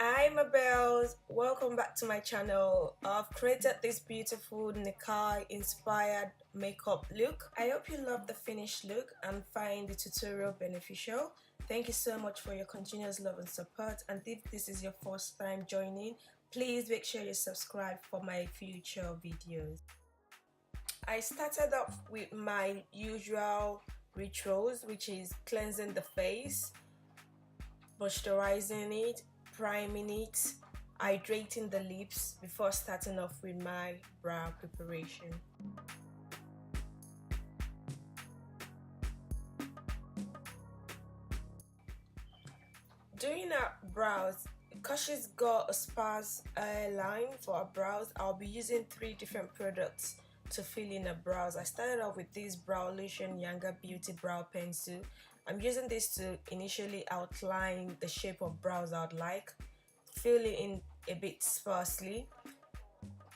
Hi Ma Belle, welcome back to my channel. I've created this beautiful Nikkah inspired makeup look. I hope you love the finished look and find the tutorial beneficial. Thank you so much for your continuous love and support, and if this is your first time joining, please make sure you subscribe for my future videos. I started off with my usual rituals, which is cleansing the face, moisturizing it, priming it, hydrating the lips before starting off with my brow preparation. Doing our brows, because she's got a sparse line for our brows, I'll be using 3 different products to fill in her brows. I started off with this Brow Lotion Younger Beauty Brow Pencil. I'm using this to initially outline the shape of brows I'd like, fill it in a bit sparsely.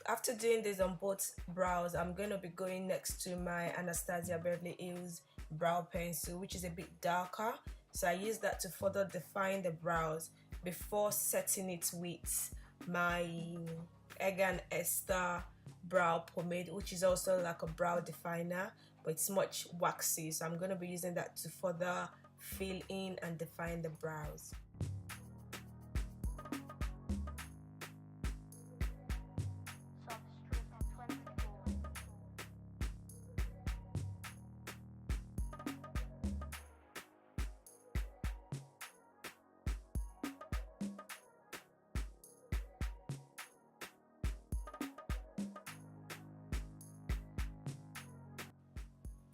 After doing this on both brows, I'm going to be going next to my Anastasia Beverly Hills Brow Pencil, which is a bit darker. So I use that to further define the brows before setting it with my Hegai and Esther brow pomade, which is also like a brow definer, but it's much waxy. So I'm going to be using that to further fill in and define the brows.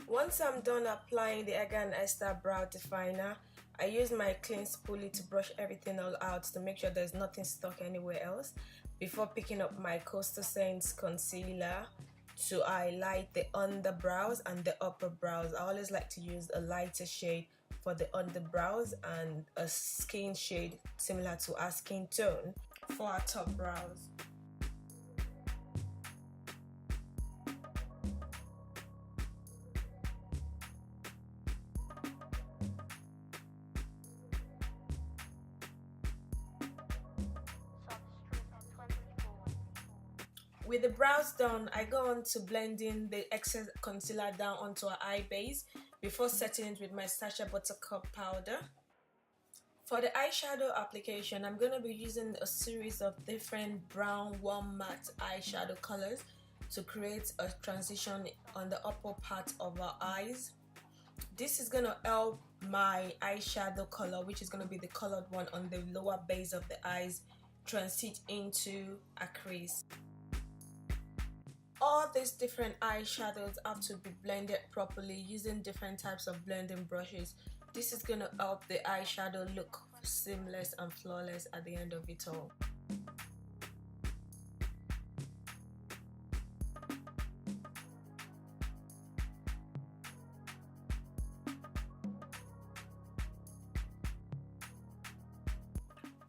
Once I'm done applying the Hegai and Esther brow definer, I use my clean spoolie to brush everything all out to make sure there's nothing stuck anywhere else before picking up my Coastal Scents concealer to highlight the underbrows and the upper brows. I always like to use a lighter shade for the underbrows and a skin shade similar to our skin tone for our top brows. With the brows done, I go on to blending the excess concealer down onto our eye base before setting it with my Sacha Buttercup powder. For the eyeshadow application, I'm going to be using a series of different brown warm matte eyeshadow colors to create a transition on the upper part of our eyes. This is going to help my eyeshadow color, which is going to be the colored one on the lower base of the eyes, transit into a crease. All these different eyeshadows have to be blended properly using different types of blending brushes. This is going to help the eyeshadow look seamless and flawless at the end of it all.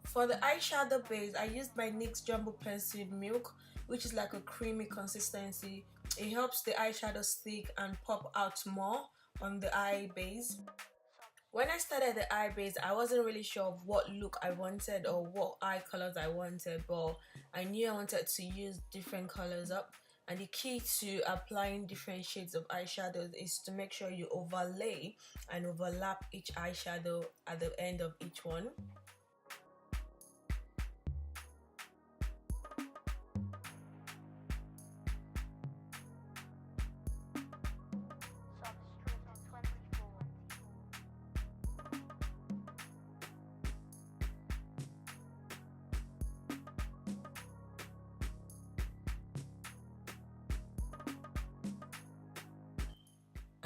For the eyeshadow base, I used my NYX Jumbo Pencil Milk, which is like a creamy consistency. It helps the eyeshadow stick and pop out more on the eye base. When I started the eye base, I wasn't really sure of what look I wanted or what eye colors I wanted, but I knew I wanted to use different colors up. And the key to applying different shades of eyeshadows is to make sure you overlay and overlap each eyeshadow at the end of each one.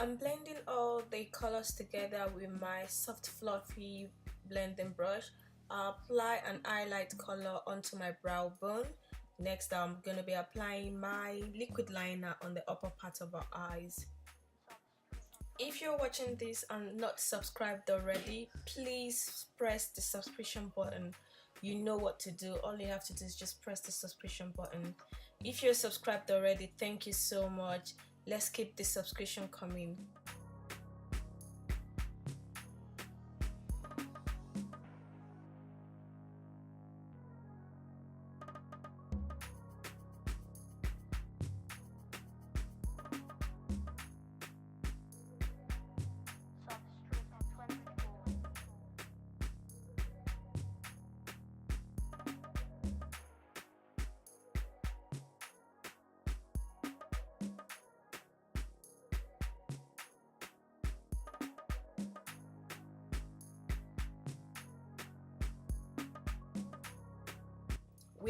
I'm blending all the colors together with my soft fluffy blending brush. I'll apply an highlight color onto my brow bone. Next, I'm going to be applying my liquid liner on the upper part of our eyes. If you're watching this and not subscribed already, please press the subscription button. You know what to do. All you have to do is just press the subscription button. If you're subscribed already, thank you so much. Let's keep the subscription coming.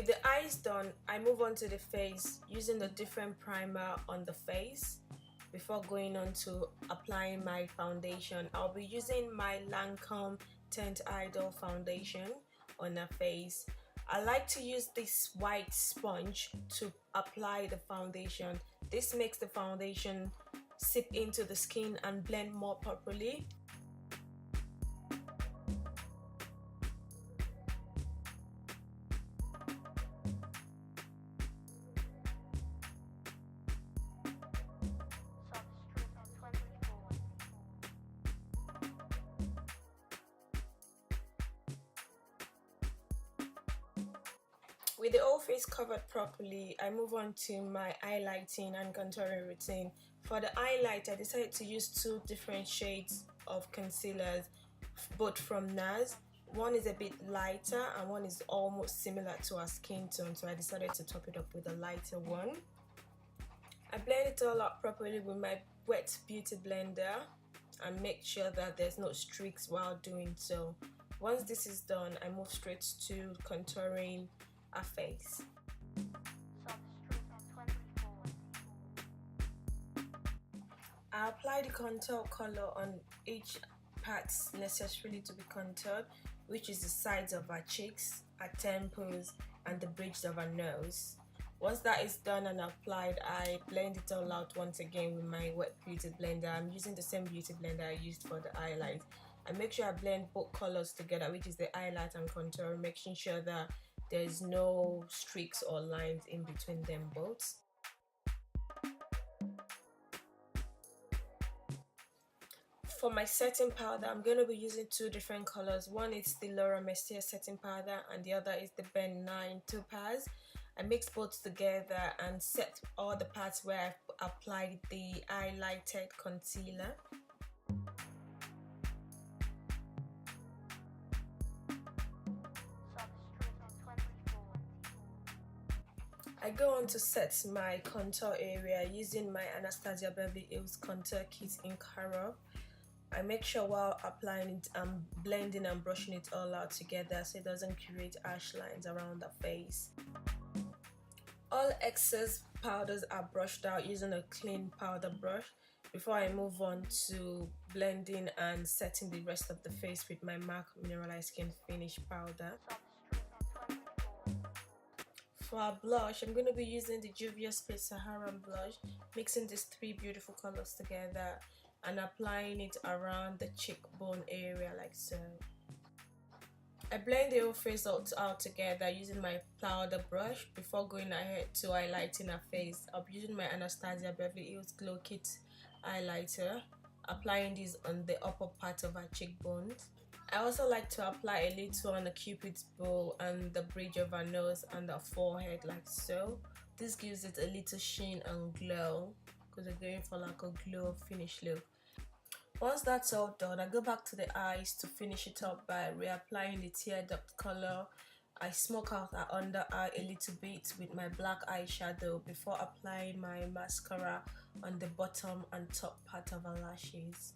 With the eyes done, I move on to the face using the different primer on the face. Before going on to applying my foundation, I'll be using my Lancome Teint Idole foundation on the face. I like to use this white sponge to apply the foundation. This makes the foundation seep into the skin and blend more properly. With the whole face covered properly, I move on to my highlighting and contouring routine. For the highlight, I decided to use two different shades of concealers, both from NARS. One is a bit lighter and one is almost similar to our skin tone, so I decided to top it up with a lighter one. I blend it all up properly with my wet beauty blender and make sure that there's no streaks while doing so. Once this is done, I move straight to contouring our face. I apply the contour color on each part necessarily to be contoured, which is the sides of our cheeks, our temples, and the bridge of our nose. Once that is done and applied, I blend it all out once again with my wet beauty blender. I'm using the same beauty blender I used for the highlight. I make sure I blend both colors together, which is the highlight and contour, making sure that there's no streaks or lines in between them both. For my setting powder, I'm going to be using two different colors. One is the Laura Mercier setting powder and the other is the Ben 9 Topaz. I mix both together and set all the parts where I've applied the highlighted concealer. I go on to set my contour area using my Anastasia Beverly Hills contour kit in Cara. I make sure while applying it, I'm blending and brushing it all out together so it doesn't create harsh lines around the face. All excess powders are brushed out using a clean powder brush before I move on to blending and setting the rest of the face with my MAC Mineralized Skin Finish powder. For our blush, I'm going to be using the Juvia's Space Saharan blush, mixing these three beautiful colors together and applying it around the cheekbone area like so. I blend the whole face out together using my powder brush before going ahead to highlighting her face. I'll be using my Anastasia Beverly Hills Glow Kit highlighter, applying this on the upper part of her cheekbones. I also like to apply a little on the cupid's bow and the bridge of her nose and the forehead like so. This gives it a little sheen and glow because we're going for like a glow finish look. Once that's all done, I go back to the eyes to finish it up by reapplying the tear duct color. I smoke out her under eye a little bit with my black eyeshadow before applying my mascara on the bottom and top part of her lashes.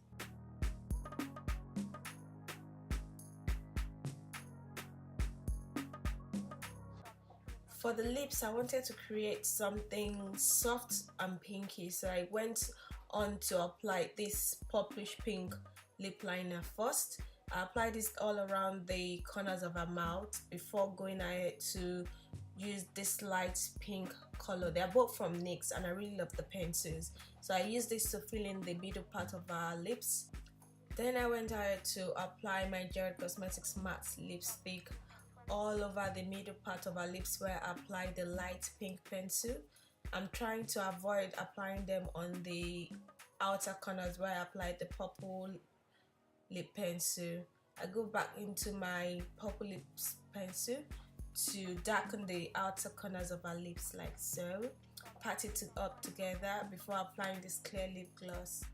For the lips, I wanted to create something soft and pinky, so I went on to apply this purplish pink lip liner first. I applied this all around the corners of her mouth before going ahead to use this light pink color. They are both from NYX and I really love the pencils, so I used this to fill in the middle part of her lips. Then I went ahead to apply my Jared Cosmetics matte lipstick all over the middle part of her lips where I applied the light pink pencil. I'm trying to avoid applying them on the outer corners where I applied the purple lip pencil. I go back into my purple lips pencil to darken the outer corners of our lips like so. Pat it up together before applying this clear lip gloss.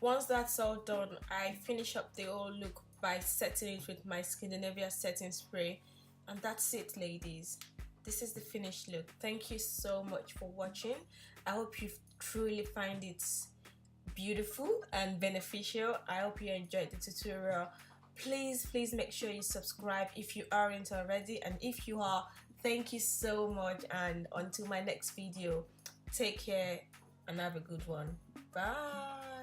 Once that's all done, I finish up the whole look by setting it with my Skindinavia setting spray, and that's it, ladies. This is the finished look. Thank you so much for watching. I hope you truly find it beautiful and beneficial. I hope you enjoyed the tutorial. Please make sure you subscribe if you aren't already, and if you are, thank you so much. And until my next video, take care and have a good one. Bye.